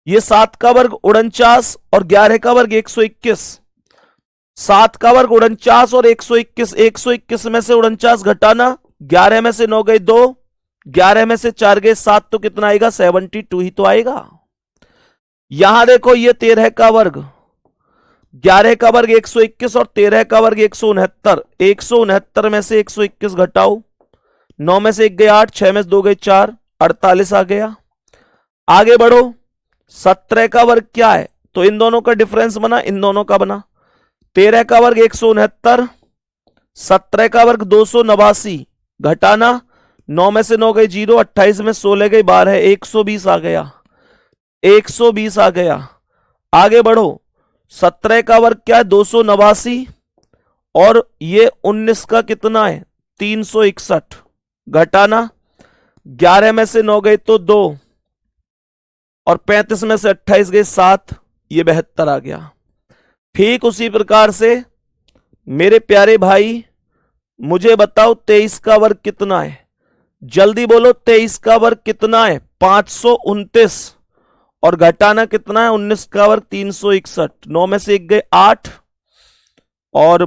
ये 7 का वर्ग 49 और 11 का वर्ग 121। 7 का वर्ग 49 और 121, 121 में से 49 घटाना, 11 में से 9 गए 2, 11 में से 4 गए 7, तो कितना आएगा? 72 ही तो आएगा। यहां देखो, ये 13 का वर्ग, 11 का वर्ग 121 और 13 का वर्ग 169। 169 में से 121 घटाओ, 9 में से 1 गए 8, 6 में से 2 गए 4, 48 आ गया। आगे बढ़ो, 17 का वर्ग क्या है? तो इन दोनों का डिफरेंस बना, इन दोनों का बना। 13 का वर्ग 169, 17 का वर्ग 289, घटाना, 9 में से 9 गए 0, 28 में 16 गए 12, 120 आ गया, 120 आ गया। आगे बढ़ो, 17 का वर्ग क्या है? 289, और ये 19 का कितना है? 361, घटाना, 11 में से 9 गए तो 2, और 35 में से 28 गए 7, ये 72 आ गया। ठीक उसी प्रकार से मेरे प्यारे भाई, मुझे बताओ 23 का वर्ग कितना है? जल्दी बोलो, 23 का वर्ग कितना है? 529, और घटाना कितना है? 19 का वर्ग 361। 9 में से 1 गए 8, और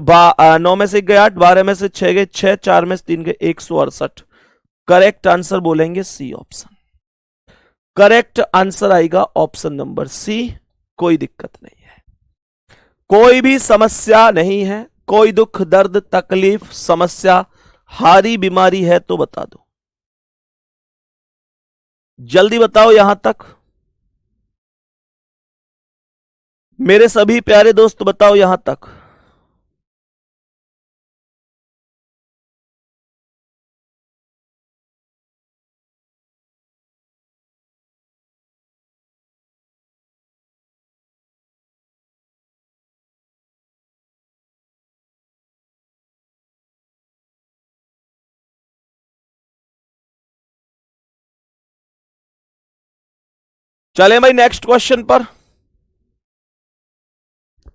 9 में से 1 गए 8, 12 में से 6 गए 6, 4 में से 3 गए 168। करेक्ट आंसर बोलेंगे सी ऑप्शन। करेक्ट आंसर आएगा ऑप्शन नंबर सी। कोई दिक्कत नहीं है, कोई भी समस्या नहीं है, कोई दुख दर्द तकलीफ समस्या हारी बीमारी है तो बता दो, जल्दी बताओ यहां तक। मेरे सभी प्यारे दोस्त बताओ यहां तक। चले भाई नेक्स्ट क्वेश्चन पर।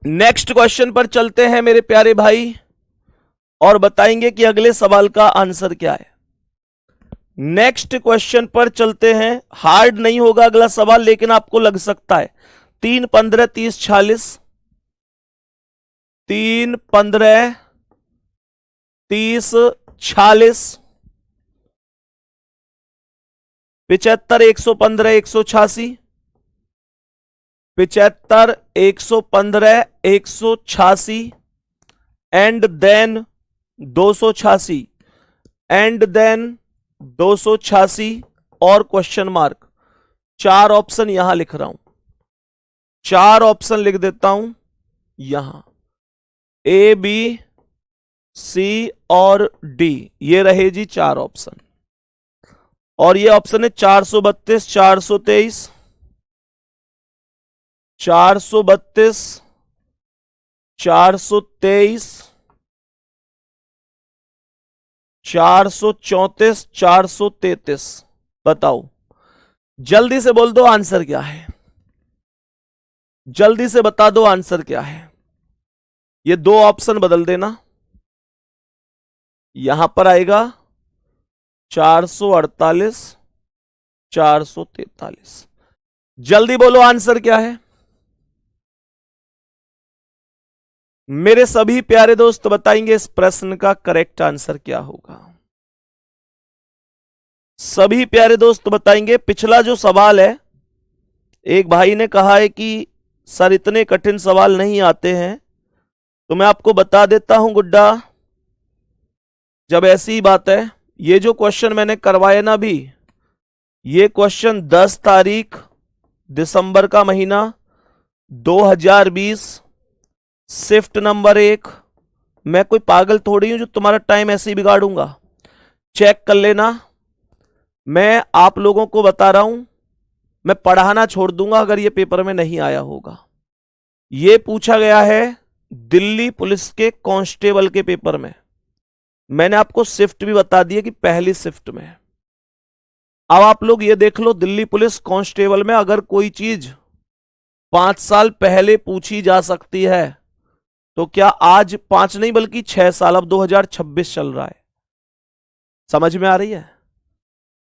नेक्स्ट क्वेश्चन पर चलते हैं मेरे प्यारे भाई, और बताएंगे कि अगले सवाल का आंसर क्या है। नेक्स्ट क्वेश्चन पर चलते हैं। हार्ड नहीं होगा अगला सवाल, लेकिन आपको लग सकता है। 3 15 30 46, 3 15 30 46, 75 115 186, 75 115 186, एंड देन 286, एंड देन 286 और क्वेश्चन मार्क। 4 ऑप्शन यहां लिख रहा हूं, 4 ऑप्शन लिख देता हूं यहां, ए बी सी और डी, ये रहे जी 4 ऑप्शन। और ये ऑप्शन है 432 423, 432 423, 434 433। बताओ, जल्दी से बोल दो आंसर क्या है, जल्दी से बता दो आंसर क्या है। ये 2 ऑप्शन बदल देना, यहां पर आएगा 448 443। जल्दी बोलो आंसर क्या है। मेरे सभी प्यारे दोस्त बताएंगे इस प्रश्न का करेक्ट आंसर क्या होगा। सभी प्यारे दोस्त बताएंगे। पिछला जो सवाल है, एक भाई ने कहा है कि सर इतने कठिन सवाल नहीं आते हैं, तो मैं आपको बता देता हूं गुड्डा, जब ऐसी ही बात है। ये जो क्वेश्चन मैंने करवाए ना अभी, ये क्वेश्चन 10 तारीख दिसंबर का महीना 2020, शिफ्ट नंबर 1। मैं कोई पागल थोड़ी हूं जो तुम्हारा टाइम ऐसे ही बिगाड़ूंगा। चेक कर लेना। मैं आप लोगों को बता रहा हूं, मैं पढ़ाना छोड़ दूंगा अगर ये पेपर में नहीं आया होगा। ये पूछा गया है दिल्ली पुलिस के कांस्टेबल के पेपर में। मैंने आपको शिफ्ट भी बता दी है कि पहली शिफ्ट में। अब आप लोग ये देख लो, दिल्ली पुलिस कांस्टेबल में अगर कोई चीज 5 साल पहले पूछी जा सकती है, तो क्या आज 5 नहीं बल्कि 6 साल, अब 2026 चल रहा है। समझ में आ रही है?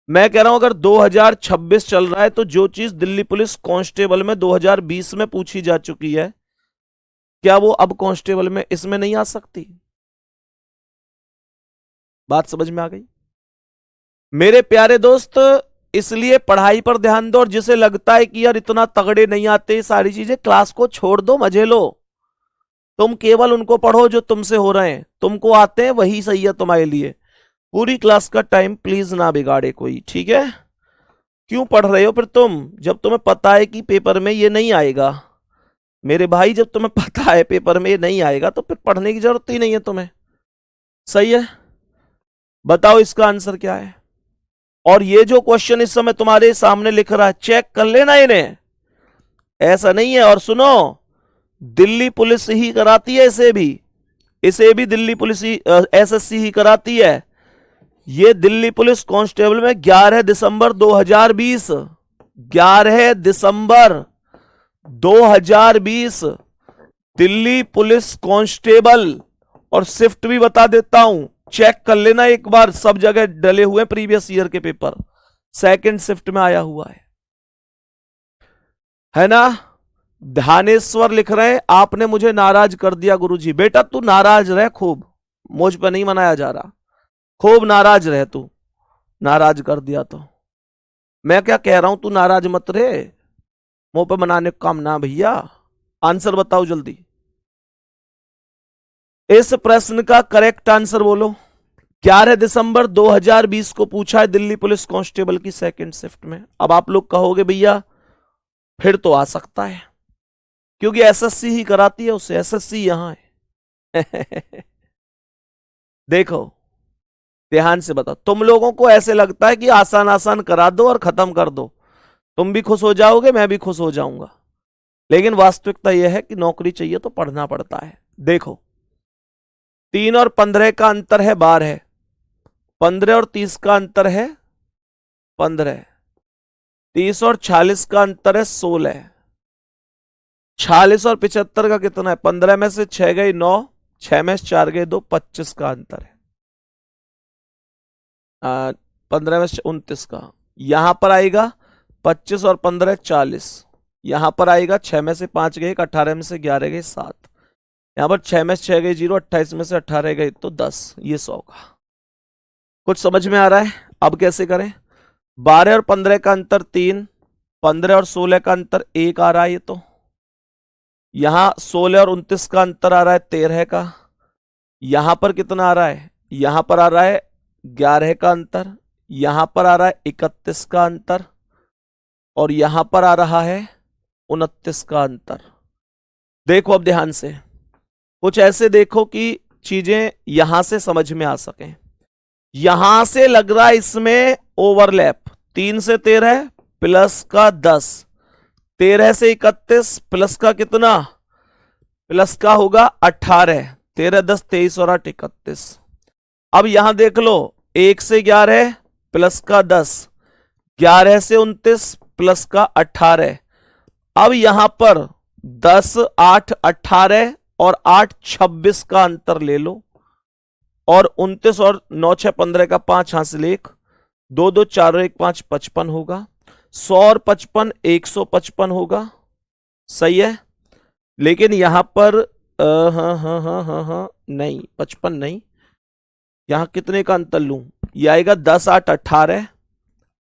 मैं कह रहा हूं अगर 2026 चल रहा है, तो जो चीज दिल्ली पुलिस कांस्टेबल में 2020 में पूछी जा चुकी है, क्या वो अब कांस्टेबल में इसमें नहीं आ सकती? बात समझ में आ गई मेरे प्यारे दोस्त? इसलिए पढ़ाई पर ध्यान दो, और जिसे लगता है कि यार इतना तगड़े नहीं आते सारी चीजें, क्लास को छोड़ दो, मजे लो। तुम केवल उनको पढ़ो जो तुमसे हो रहे हैं, तुमको आते हैं वही सही है तुम्हारे लिए। पूरी क्लास का टाइम प्लीज ना बिगाड़े कोई, ठीक है? क्यों पढ़ रहे हो फिर तुम, जब तुम्हें पता है कि पेपर में ये नहीं आएगा? मेरे भाई, जब तुम्हें पता है पेपर में ये नहीं आएगा, तो फिर पढ़ने की जरूरत ही नहीं है तुम्हें। सही है? बताओ इसका आंसर क्या है। और ये जो क्वेश्चन इस समय तुम्हारे सामने लिख रहा है, चेक कर लेना इन्हें, ऐसा नहीं है। और सुनो, दिल्ली पुलिस ही कराती है इसे भी दिल्ली पुलिस ही, एसएससी ही कराती है। ये दिल्ली पुलिस कांस्टेबल में 11 दिसंबर 2020, 11 दिसंबर 2020 दिल्ली पुलिस कांस्टेबल। और शिफ्ट भी बता देता हूं, चेक कर लेना एक बार, सब जगह डले हुए प्रीवियस ईयर के पेपर, सेकंड शिफ्ट में आया हुआ है ना? ध्यानेश्वर लिख रहे हैं, आपने मुझे नाराज कर दिया गुरुजी। बेटा तू नाराज रह खूब, मुझ पर नहीं मनाया जा रहा। खूब नाराज रह तू, नाराज कर दिया तो। मैं क्या कह रहा हूं, तू नाराज मत रहे, मुंह पे मनाने का काम ना भैया। आंसर बताओ जल्दी, इस प्रश्न का करेक्ट आंसर बोलो। 11 दिसंबर 2020 को पूछा है दिल्ली पुलिस कांस्टेबल की सेकंड शिफ्ट में। अब आप लोग कहोगे भैया फिर तो आ सकता है, क्योंकि एसएससी ही कराती है उसे, एसएससी यहां है। देखो ध्यान से बताओ, तुम लोगों को ऐसे लगता है कि आसान आसान करा दो और खत्म कर दो, तुम भी खुश हो जाओगे, मैं भी खुश हो जाऊंगा। लेकिन वास्तविकता यह है कि नौकरी चाहिए तो पढ़ना पड़ता है। देखो 3 और 15 का अंतर है 12, 15 और 30 का अंतर है 15, 30 और 46 का अंतर है 16। 46 और 75 का कितना है? 15 में से 6 गई 9, 6 में से 4 गए 2, 25 का अंतर है। 15 में से 29 का। यहां पर आएगा 25 और 15 40। यहां पर आएगा 6 में से 5 गए 18 में से 11 गए 7। यहां पर 6 में से 6 गए 0, 28 में से 18 गए तो 10। ये 100 का। कुछ समझ में आ रहा है? अब कैसे करें? 12 और 15 का अंतर 3, 15 और 16 का अंतर 1 आ रहा है। ये तो यहां 16 और 29 का अंतर आ रहा है 13 का। यहां पर कितना आ रहा है? यहां पर आ रहा है 11 का अंतर। यहां पर आ रहा है 31 का अंतर। और यहां पर आ रहा है 29 का अंतर। देखो अब ध्यान से, कुछ ऐसे देखो कि चीजें यहां से समझ में आ सकें। यहां से लग रहा है इसमें ओवरलैप। 3 से 13 प्लस का 10, 13 से 31 प्लस का कितना? प्लस का होगा 18। 13 10 23 और 8 31। अब यहां देख लो, 1 से 11 प्लस का 10, 11 से 29 प्लस का 18। अब यहां पर 10 8 18 और 8 26 का अंतर ले लो। और 29 और 9 6 15 का 5 हासिल 1, 2 2 4 1 5 55 होगा। 100 और 55 155 होगा। सही है। लेकिन यहां पर हाँ नहीं, 55 नहीं। यहां कितने का अंतर लूं? यह आएगा 10 8 18,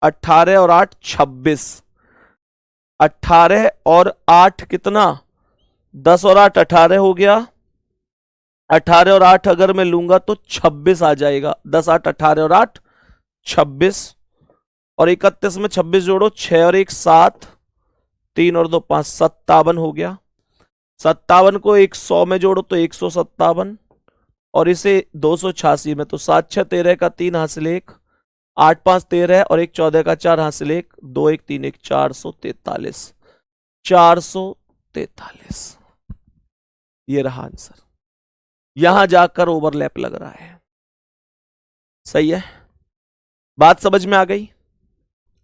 18 और 8 26। 18 और 8 कितना? 10 और 8 18 हो गया। 18 और 8 अगर मैं लूंगा तो 26 आ जाएगा। 10 8 18 और 8 26। और 31 में 26 जोड़ो, 6 और 1 7, 3 और 2 5, 57 हो गया। 57 को 100 में जोड़ो तो 157। और इसे 286 में तो 7 6 13 का 3 हासिल 1, 8 5 13 और 1 14 का 4 हासिल 1, 2 1 3 1 443। 443 ये रहा आंसर। यहां जाकर ओवरलैप लग रहा है। सही है। बात समझ में आ गई?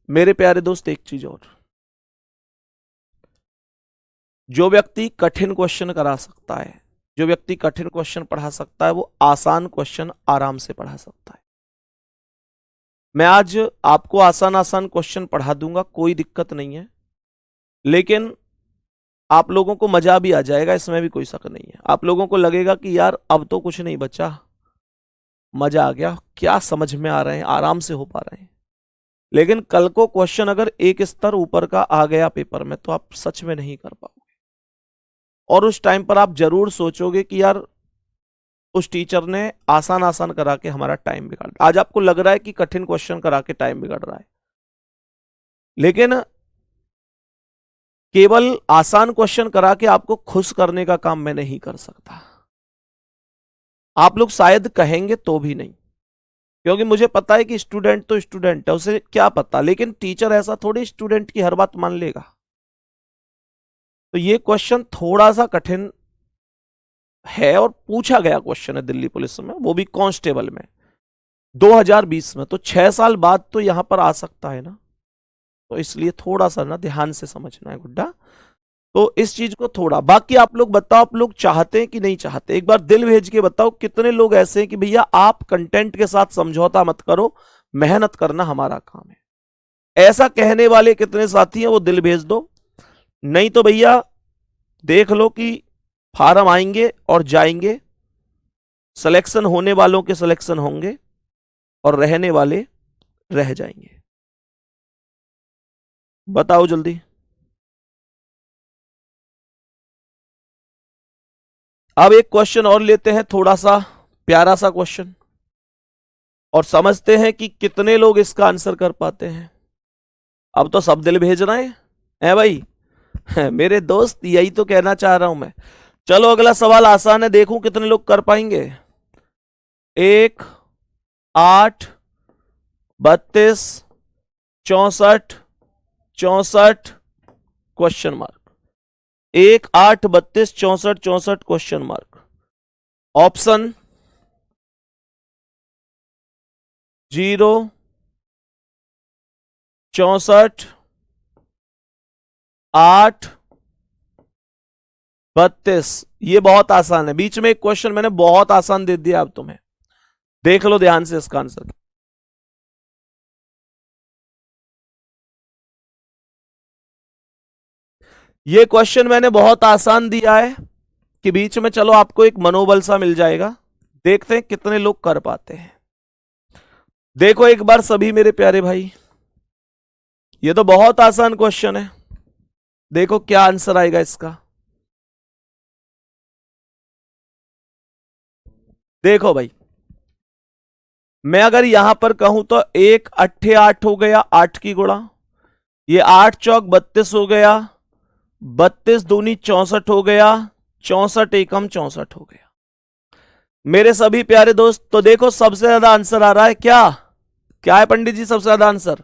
मेरे प्यारे दोस्त, एक चीज और, जो व्यक्ति कठिन क्वेश्चन करा सकता है, जो व्यक्ति कठिन क्वेश्चन पढ़ा सकता है, वो आसान क्वेश्चन आराम से पढ़ा सकता है। मैं आज आपको आसान आसान क्वेश्चन पढ़ा दूंगा, कोई दिक्कत नहीं है। लेकिन आप लोगों को मजा भी आ जाएगा, इसमें भी कोई शक नहीं है। आप लोगों को लगेगा कि यार अब तो कुछ नहीं बचा, मजा आ गया, क्या समझ में आ रहे हैं, आराम से हो पा रहे हैं। लेकिन कल को क्वेश्चन अगर एक स्तर ऊपर का आ गया पेपर में तो आप सच में नहीं कर पाओगे। और उस टाइम पर आप जरूर सोचोगे कि यार उस टीचर ने आसान आसान करा के हमारा टाइम बिगाड़ दिया। आज आपको लग रहा है कि कठिन क्वेश्चन करा के टाइम बिगड़ रहा है, लेकिन केवल आसान क्वेश्चन करा के आपको खुश करने का काम मैं नहीं कर सकता। आप लोग शायद कहेंगे तो भी नहीं, क्योंकि मुझे पता है कि स्टूडेंट तो स्टूडेंट है, उसे क्या पता। लेकिन टीचर ऐसा थोड़ी स्टूडेंट की हर बात मान लेगा। तो ये क्वेश्चन थोड़ा सा कठिन है और पूछा गया क्वेश्चन है दिल्ली पुलिस में, वो भी कांस्टेबल में 2020 में। तो 6 साल बाद तो यहां पर आ सकता है ना, तो इसलिए थोड़ा सा ना ध्यान से समझना है गुड्डा। तो इस चीज को थोड़ा, बाकी आप लोग बताओ, आप लोग चाहते हैं कि नहीं चाहते? एक बार दिल भेज के बताओ कितने लोग ऐसे हैं कि भैया आप कंटेंट के साथ समझौता मत करो, मेहनत करना हमारा काम है। ऐसा कहने वाले कितने साथी हैं, वो दिल भेज दो। नहीं तो भैया देख लो कि फार्म आएंगे और जाएंगे, सिलेक्शन होने वालों के सिलेक्शन होंगे और रहने वाले रह जाएंगे। बताओ जल्दी। अब एक क्वेश्चन और लेते हैं, थोड़ा सा प्यारा सा क्वेश्चन, और समझते हैं कि कितने लोग इसका आंसर कर पाते हैं। अब तो सब दिल भेज रहे हैं भाई। मेरे दोस्त, यही तो कहना चाह रहा हूं मैं। चलो अगला सवाल आसान है, देखूं कितने लोग कर पाएंगे। 1 8 32 64 64 question mark. 1 8 32 64 64 question mark. Option 0 64 8 32। ये बहुत आसान है। बीच में एक क्वेश्चन मैंने बहुत आसान दे दिया अब तुम्हें, देख लो ध्यान से इसका आंसर। ये क्वेश्चन मैंने बहुत आसान दिया है कि बीच में चलो आपको एक मनोबल सा मिल जाएगा। देखते हैं कितने लोग कर पाते हैं। देखो एक बार सभी मेरे प्यारे भाई, ये तो बहुत आसान क्वेश्चन है। देखो क्या आंसर आएगा इसका। देखो भाई, मैं अगर यहां पर कहूं तो 1 8 हो गया, 8 की गुणा, ये 8 चौक 32 हो गया, 32 दूनी 64 हो गया, 64 एकम 64 हो गया। मेरे सभी प्यारे दोस्त, तो देखो सबसे ज्यादा आंसर आ रहा है क्या, क्या है पंडित जी सबसे ज्यादा आंसर?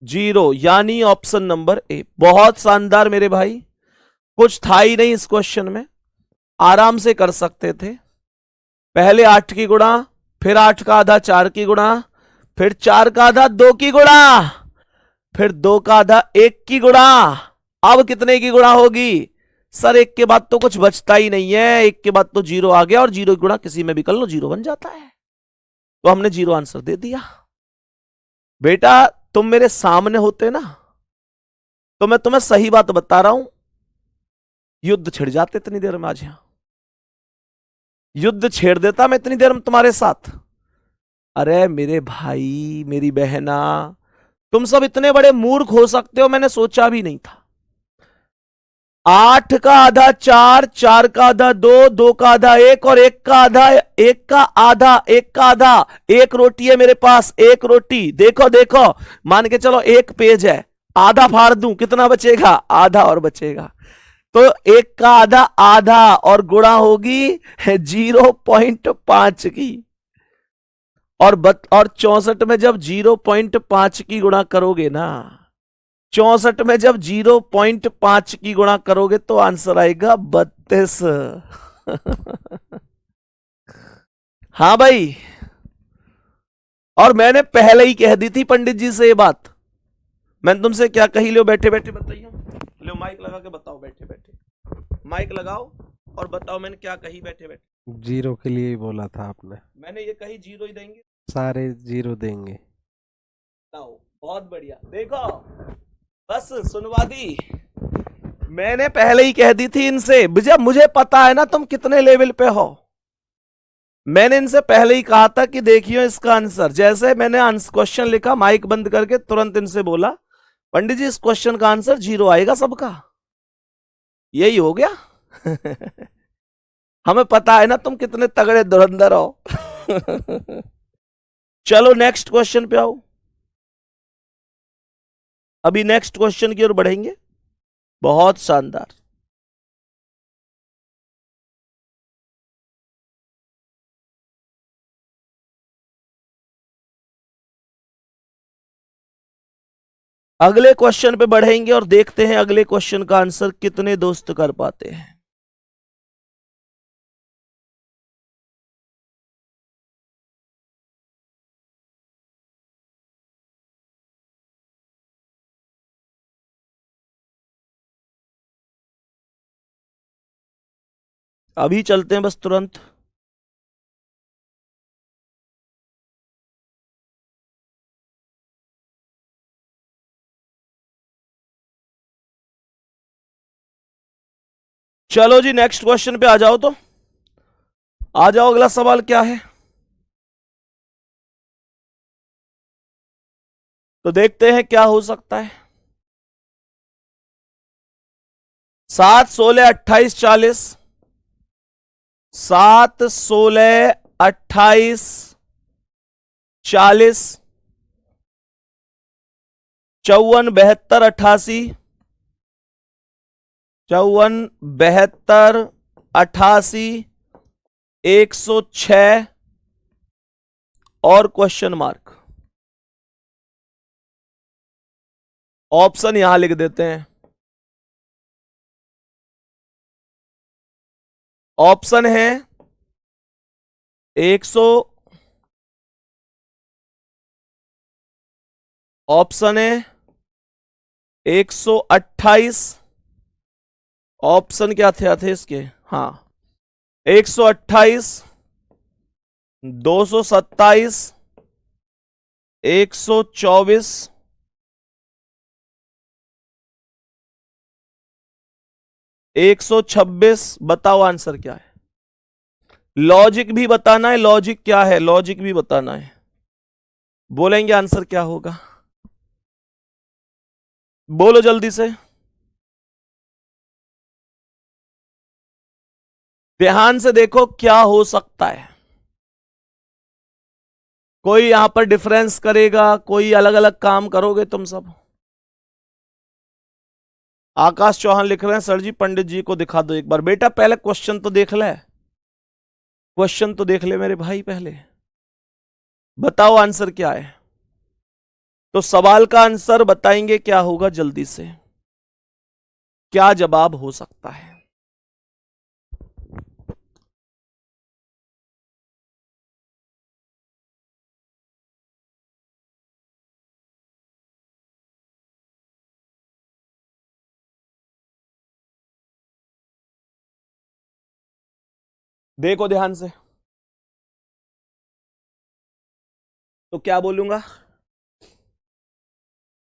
0, यानी ऑप्शन नंबर ए। बहुत शानदार मेरे भाई, कुछ था ही नहीं इस क्वेश्चन में, आराम से कर सकते थे। पहले 8 की गुणा, फिर 8 का आधा 4 की गुणा, फिर 4 का आधा 2 की गुणा, फिर 2 का आधा 1 की गुणा। अब कितने की गुणा होगी सर? 1 के बाद तो कुछ बचता ही नहीं है, 1 के बाद तो 0 आ गया, और 0 की गुणा किसी में भी कर लो 0 बन जाता है। तो हमने 0 आंसर दे दिया। बेटा तुम मेरे सामने होते ना तो मैं तुम्हें सही बात बता रहा हूं, युद्ध छिड़ जाते इतनी देर में। आज यहां युद्ध छेड़ देता मैं इतनी देर में तुम्हारे साथ। अरे मेरे भाई मेरी बहना, तुम सब इतने बड़े मूर्ख हो सकते हो मैंने सोचा भी नहीं था। 8 का आधा 4, 4 का आधा 2, 2 का आधा 1, और 1 का आधा 1 का आधा 1 का आधा। एक रोटी है मेरे पास, एक रोटी। देखो देखो, मान के चलो एक पेज है, आधा फाड़ दूं कितना बचेगा? आधा और बचेगा। तो 1 का आधा आधा, और गुणा होगी 0.5 की। और 64 में जब 0.5 की गुणा करोगे ना, 64 में जब 0.5 की गुणा करोगे तो आंसर आएगा 32। हाँ भाई, और मैंने पहले ही कह दी थी पंडित जी से ये बात। मैंने तुमसे क्या कही, लो बैठे बैठे बताइए। लो माइक लगा के बताओ, बैठे बैठे माइक लगाओ और बताओ मैंने क्या कही बैठे बैठे। 0 के लिए ही बोला था आपने। मैंने ये कही 0 ही देंगे। सारे 0 देंगे। बताओ, बहुत बढ़िया। देखो बस सुनवा दी, मैंने पहले ही कह दी थी इनसे। मुझे पता है ना तुम कितने लेवल पे हो। मैंने इनसे पहले ही कहा था कि देखियो इसका आंसर। जैसे मैंने क्वेश्चन लिखा, माइक बंद करके तुरंत इनसे बोला पंडित जी इस क्वेश्चन का आंसर 0 आएगा सबका। यही हो गया। हमें पता है ना तुम कितने तगड़े धुरंधर हो। चलो नेक्स्ट क्वेश्चन पे आओ। अभी नेक्स्ट क्वेश्चन की ओर बढ़ेंगे। बहुत शानदार। अगले क्वेश्चन पे बढ़ेंगे और देखते हैं अगले क्वेश्चन का आंसर कितने दोस्त कर पाते हैं। अभी चलते हैं बस तुरंत। चलो जी नेक्स्ट क्वेश्चन पे आ जाओ। तो आ जाओ, अगला सवाल क्या है तो देखते हैं क्या हो सकता है। 7 16 28 40, 7 16 28 40, 54 72 88, 54 72 88, 106 और क्वेश्चन मार्क। ऑप्शन यहां लिख देते हैं। ऑप्शन है 100, ऑप्शन है 128 ऑप्शन क्या थे इसके? हाँ, 128, 227, 124, 126। बताओ आंसर क्या है? लॉजिक भी बताना है, लॉजिक क्या है, लॉजिक भी बताना है। बोलेंगे आंसर क्या होगा? बोलो जल्दी से। ध्यान से देखो क्या हो सकता है। कोई यहां पर डिफरेंस करेगा, कोई अलग अलग काम करोगे तुम सब। आकाश चौहान लिख रहे हैं सर जी पंडित जी को दिखा दो एक बार। बेटा पहले क्वेश्चन तो देख ले, क्वेश्चन तो देख ले मेरे भाई पहले। बताओ आंसर क्या है? तो सवाल का आंसर बताएंगे क्या होगा जल्दी से, क्या जवाब हो सकता है? देखो ध्यान से। तो क्या बोलूंगा?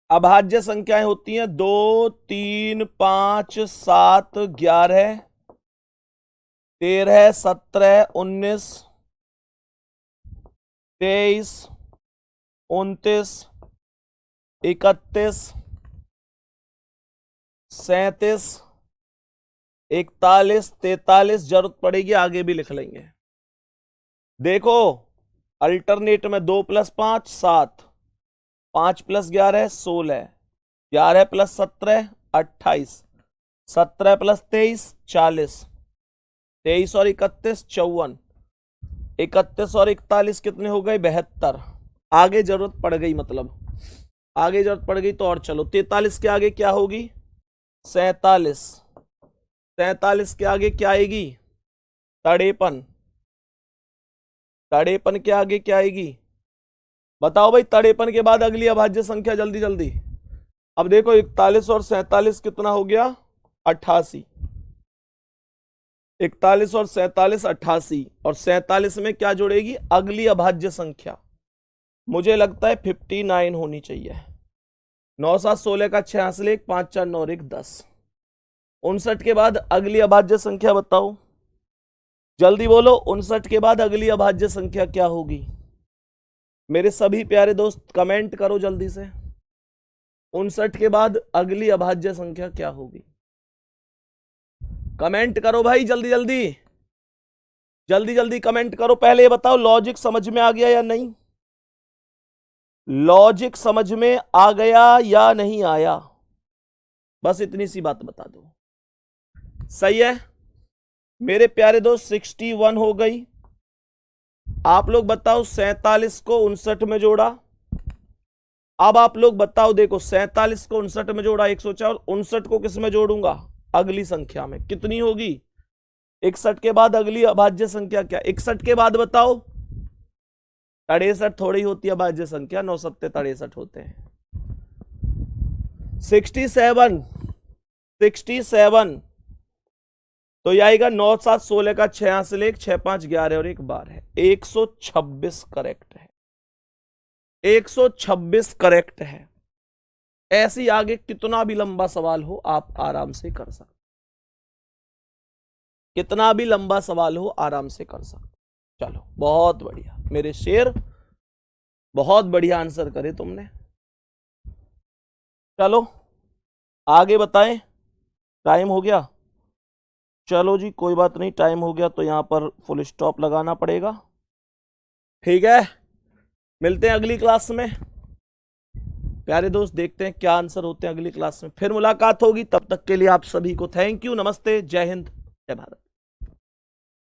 अभाज्य संख्याएं होती हैं 2, 3, 5, 7, 11, 13, 17, 19, 23, 29, 31, 37, 41, 43। जरूरत पड़ेगी आगे भी लिख लेंगे। देखो अल्टरनेट में 2 + 5 7, 5 + 11 16, 11 + 17 28, 17 + 23 40, 23 और 31 54, 31 और 41 कितने हो गए? 72। आगे जरूरत पड़ गई, मतलब आगे जरूरत पड़ गई तो और चलो। 43 के आगे क्या होगी? 47। 47 के आगे क्या आएगी? 53। 53 के आगे क्या आएगी? बताओ भाई, 53 के बाद अगली अभाज्य संख्या जल्दी जल्दी। अब देखो 41 और 47 कितना हो गया? 88। 41 और 47 88, और 47 में क्या जुड़ेगी? अगली अभाज्य संख्या। मुझे लगता है 59 होनी चाहिए। 9 7 16 का 6 हासिल 1, 5 4 9 1 10। 59 के बाद अगली अभाज्य संख्या बताओ, जल्दी बोलो। 59 के बाद अगली अभाज्य संख्या क्या होगी? मेरे सभी प्यारे दोस्त कमेंट करो जल्दी से। 59 के बाद अगली अभाज्य संख्या क्या होगी? कमेंट करो भाई, जल्दी जल्दी जल्दी जल्दी कमेंट करो। पहले ये बताओ लॉजिक समझ में आ गया या नहीं? लॉजिक समझ में आ गया या नहीं आया? बस इतनी सी बात बता दो। सही है मेरे प्यारे दोस्त, 61 हो गई। आप लोग बताओ 47 को 59 में जोड़ा। अब आप लोग बताओ, देखो 47 को 59 में जोड़ा 104, और 59 को किस में जोड़ूंगा? अगली संख्या में। कितनी होगी? 61 के बाद अगली अभाज्य संख्या क्या? 61 के बाद बताओ। 63 थोड़ी होती है अभाज्य संख्या, 9 7 63 होते हैं। 67 67 तो यह आएगा 9 7 16 का 6 हासिल 1, 6 5 11 और 1 12। 126 करेक्ट है, 126 करेक्ट है। ऐसी आगे कितना भी लंबा सवाल हो आप आराम से कर सकते, कितना भी लंबा सवाल हो आराम से कर सकते। चलो बहुत बढ़िया मेरे शेर, बहुत बढ़िया आंसर करे तुमने। चलो आगे बताएं। टाइम हो गया? चलो जी कोई बात नहीं, टाइम हो गया तो यहां पर फुल स्टॉप लगाना पड़ेगा। ठीक है, मिलते हैं अगली क्लास में प्यारे दोस्त, देखते हैं क्या आंसर होते हैं अगली क्लास में। फिर मुलाकात होगी, तब तक के लिए आप सभी को थैंक यू, नमस्ते, जय हिंद, जय भारत।